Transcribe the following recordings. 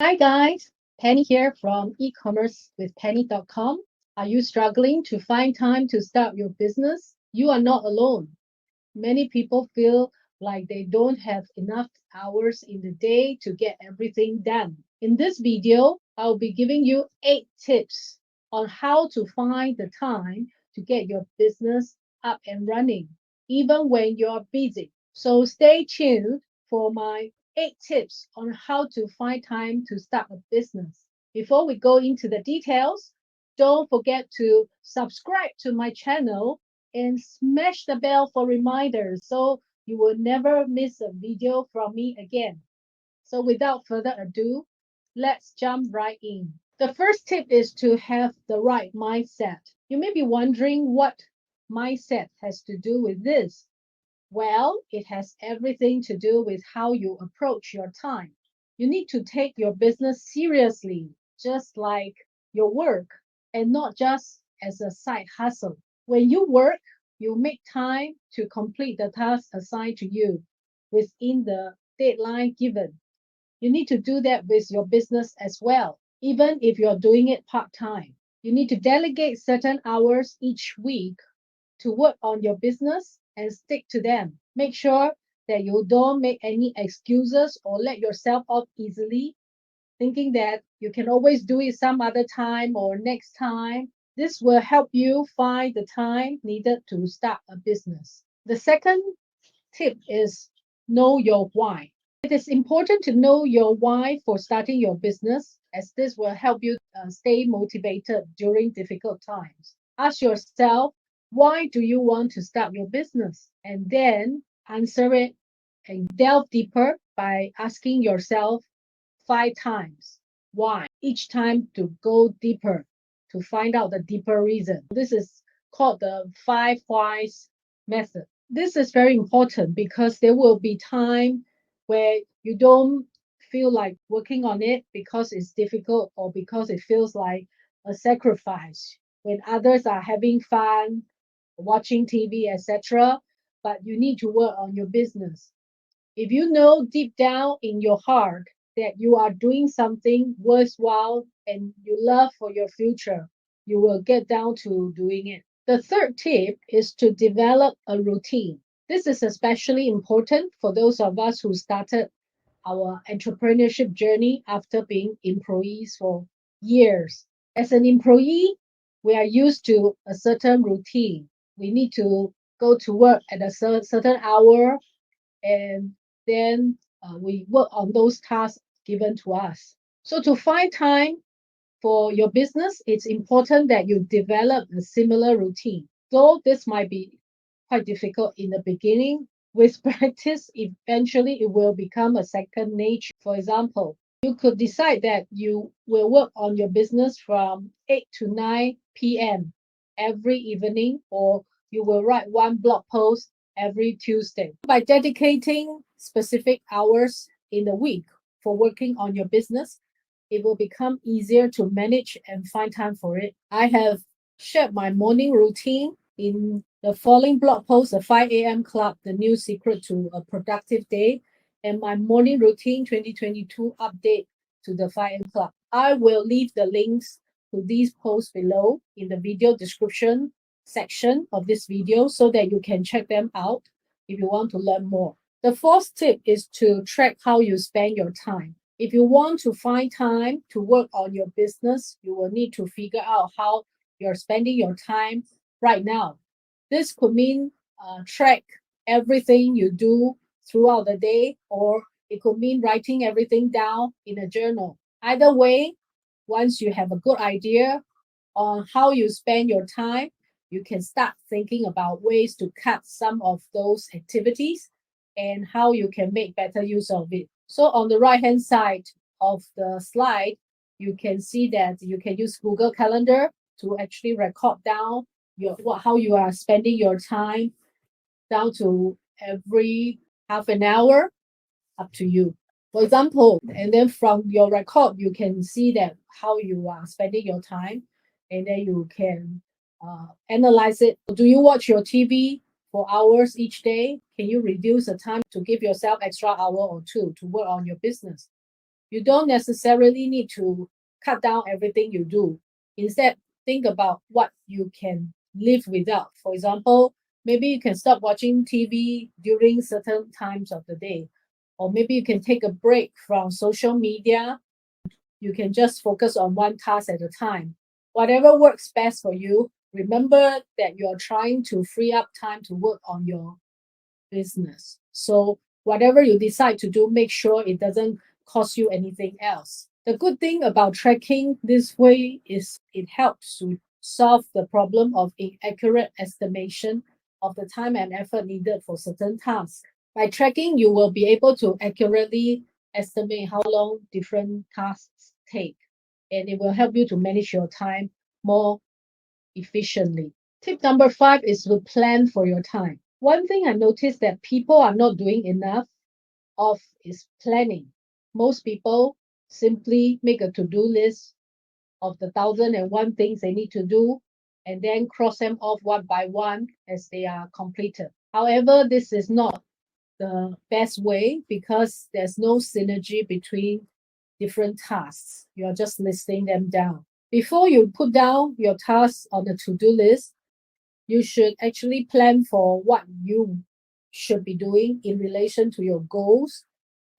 Hi guys, Penny here from Ecommerce with Penny.com. Are you struggling to find time to start your business? You are not alone. Many people feel like they don't have enough hours in the day to get everything done. In this video, I'll be giving you 8 tips on how to find the time to get your business up and running, even when you're busy. So stay tuned for my 8 tips on how to find time to start a business. Before we go into the details, don't forget to subscribe to my channel and smash the bell for reminders so you will never miss a video from me again. So without further ado, let's jump right in. The first tip is to have the right mindset. You may be wondering what mindset has to do with this. Well, it has everything to do with how you approach your time. You need to take your business seriously, just like your work, and not just as a side hustle. When you work, you make time to complete the task assigned to you within the deadline given. You need to do that with your business as well, even if you're doing it part time. You need to delegate certain hours each week to work on your business and stick to them. Make sure that you don't make any excuses or let yourself off easily, thinking that you can always do it some other time or next time. This will help you find the time needed to start a business. The second tip is know your why. It is important to know your why for starting your business, as this will help you stay motivated during difficult times. Ask yourself, why do you want to start your business? And then answer it and delve deeper by asking yourself 5 times why, each time to go deeper to find out the deeper reason. This is called the 5 whys method. This is very important because there will be time where you don't feel like working on it because it's difficult or because it feels like a sacrifice when others are having fun, watching TV, etc. But you need to work on your business. If you know deep down in your heart that you are doing something worthwhile and you love for your future, you will get down to doing it. The third tip is to develop a routine. This is especially important for those of us who started our entrepreneurship journey after being employees for years. As an employee, we are used to a certain routine. We need to go to work at a certain hour and then we work on those tasks given to us. So, to find time for your business, it's important that you develop a similar routine. Though this might be quite difficult in the beginning, with practice, eventually it will become a second nature. For example, you could decide that you will work on your business from 8 to 9 p.m. every evening, or you will write one blog post every Tuesday. By dedicating specific hours in the week for working on your business, it will become easier to manage and find time for it. I have shared my morning routine in the following blog post, the 5 a.m. Club, the new secret to a productive day, and my morning routine 2022 update to the 5 a.m. Club. I will leave the links to these posts below in the video description section of this video so that you can check them out if you want to learn more. The fourth tip is to track how you spend your time. If you want to find time to work on your business, you will need to figure out how you're spending your time right now. This could mean track everything you do throughout the day, or it could mean writing everything down in a journal. Either way, once you have a good idea on how you spend your time, you can start thinking about ways to cut some of those activities and how you can make better use of it. So on the right hand side of the slide, you can see that you can use Google Calendar to actually record down how you are spending your time down to every half an hour, up to you. For example, and then from your record, you can see that how you are spending your time, and then you can analyze it. Do you watch your TV for hours each day? Can you reduce the time to give yourself extra hour or two to work on your business? You don't necessarily need to cut down everything you do. Instead, think about what you can live without. For example, maybe you can stop watching TV during certain times of the day, or maybe you can take a break from social media. You can just focus on one task at a time. Whatever works best for you, remember that you are trying to free up time to work on your business. So, whatever you decide to do, make sure it doesn't cost you anything else. The good thing about tracking this way is it helps to solve the problem of inaccurate estimation of the time and effort needed for certain tasks. By tracking, you will be able to accurately estimate how long different tasks take, and it will help you to manage your time more efficiently. Tip number 5 is to plan for your time. One thing I noticed that people are not doing enough of is planning. Most people simply make a to-do list of the 1,001 things they need to do and then cross them off one by one as they are completed. However, this is not the best way because there's no synergy between different tasks. You're just listing them down. Before you put down your tasks on the to-do list, you should actually plan for what you should be doing in relation to your goals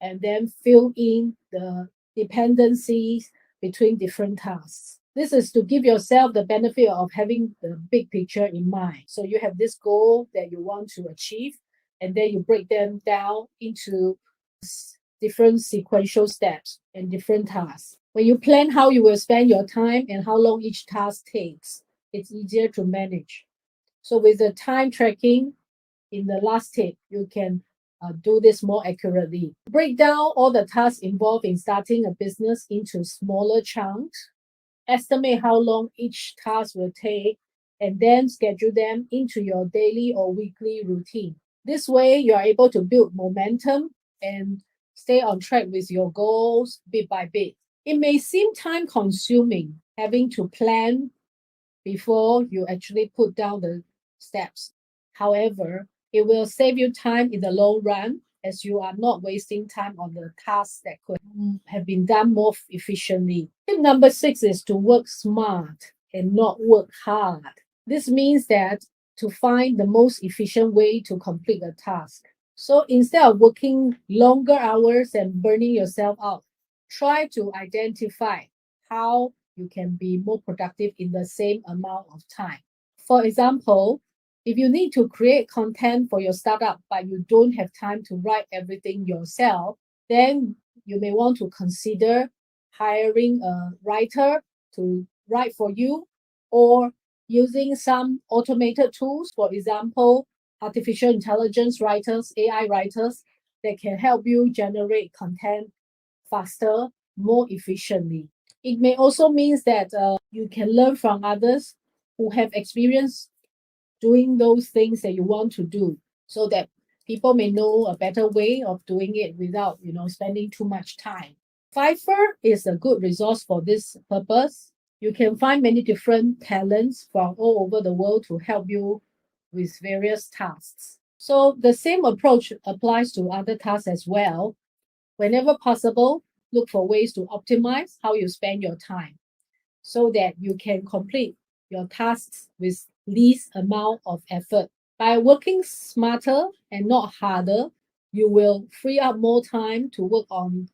and then fill in the dependencies between different tasks. This is to give yourself the benefit of having the big picture in mind. So you have this goal that you want to achieve, and then you break them down into different sequential steps and different tasks. When you plan how you will spend your time and how long each task takes, it's easier to manage. So with the time tracking in the last tip, you can do this more accurately. Break down all the tasks involved in starting a business into smaller chunks. Estimate how long each task will take, and then schedule them into your daily or weekly routine. This way, you are able to build momentum and stay on track with your goals bit by bit. It may seem time consuming having to plan before you actually put down the steps. However, it will save you time in the long run as you are not wasting time on the tasks that could have been done more efficiently. Tip number 6 is to work smart and not work hard. This means that to find the most efficient way to complete a task. So instead of working longer hours and burning yourself out, try to identify how you can be more productive in the same amount of time. For example, if you need to create content for your startup, but you don't have time to write everything yourself, then you may want to consider hiring a writer to write for you or using some automated tools, for example, artificial intelligence writers, AI writers, that can help you generate content faster, more efficiently. It may also mean that you can learn from others who have experience doing those things that you want to do so that people may know a better way of doing it without spending too much time. Fiverr is a good resource for this purpose. You can find many different talents from all over the world to help you with various tasks. So the same approach applies to other tasks as well. Whenever possible, look for ways to optimize how you spend your time so that you can complete your tasks with least amount of effort. By working smarter and not harder, you will free up more time to work on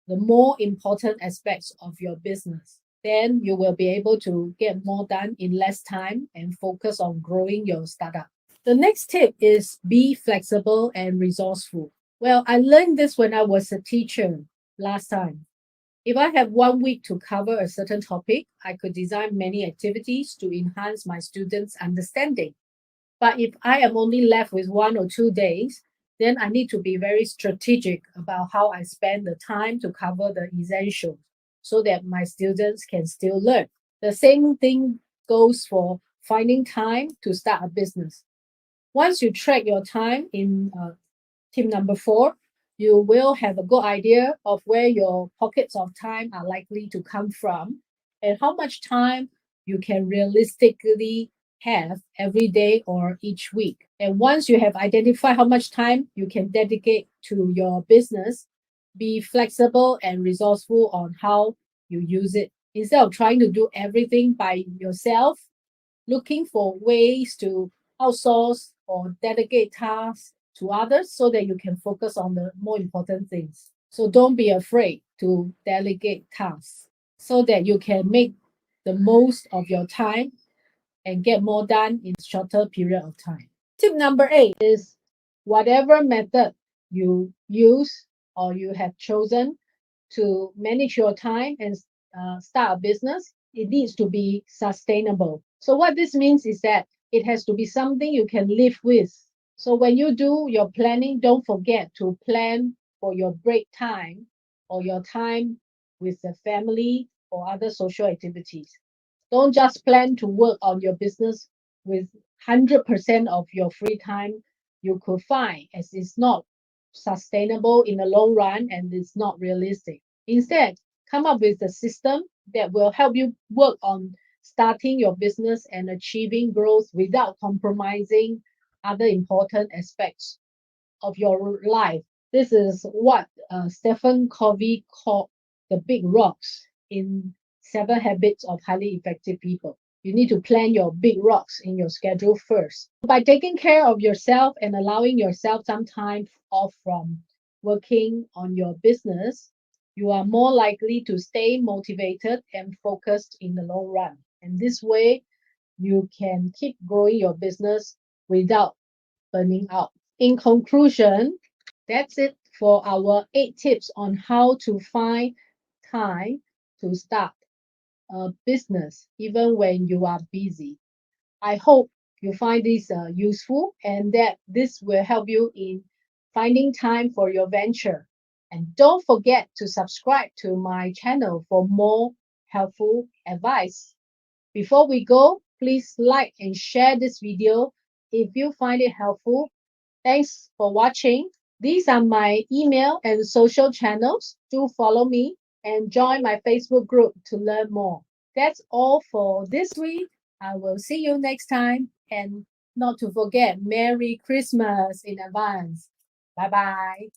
the more important aspects of your business. Then you will be able to get more done in less time and focus on growing your startup. The next tip is be flexible and resourceful. Well, I learned this when I was a teacher last time. If I have 1 week to cover a certain topic, I could design many activities to enhance my students' understanding. But if I am only left with 1 or 2 days, then I need to be very strategic about how I spend the time to cover the essentials so that my students can still learn. The same thing goes for finding time to start a business. Once you track your time in tip number 4, you will have a good idea of where your pockets of time are likely to come from and how much time you can realistically have every day or each week. And once you have identified how much time you can dedicate to your business, Be flexible and resourceful on how you use it. Instead of trying to do everything by yourself, looking for ways to outsource or delegate tasks to others so that you can focus on the more important things. So don't be afraid to delegate tasks so that you can make the most of your time and get more done in shorter period of time. Tip number 8 is whatever method you use or you have chosen to manage your time and start a business, it needs to be sustainable. So, what this means is that it has to be something you can live with. So, when you do your planning, don't forget to plan for your break time or your time with the family or other social activities. Don't just plan to work on your business with 100% of your free time you could find, as it's not sustainable in the long run and it's not realistic. Instead, come up with a system that will help you work on starting your business and achieving growth without compromising other important aspects of your life. This is what Stephen Covey called the big rocks in Seven Habits of Highly Effective People. You need to plan your big rocks in your schedule first. By taking care of yourself and allowing yourself some time off from working on your business, you are more likely to stay motivated and focused in the long run. And this way, you can keep growing your business without burning out. In conclusion, that's it for our 8 tips on how to find time to start a business even when you are busy. I hope you find this useful and that this will help you in finding time for your venture. And don't forget to subscribe to my channel for more helpful advice. Before we go, please like and share this video if you find it helpful. Thanks for watching. These are my email and social channels. Do follow me and join my Facebook group to learn more. That's all for this week. I will see you next time. And not to forget, Merry Christmas in advance. Bye bye.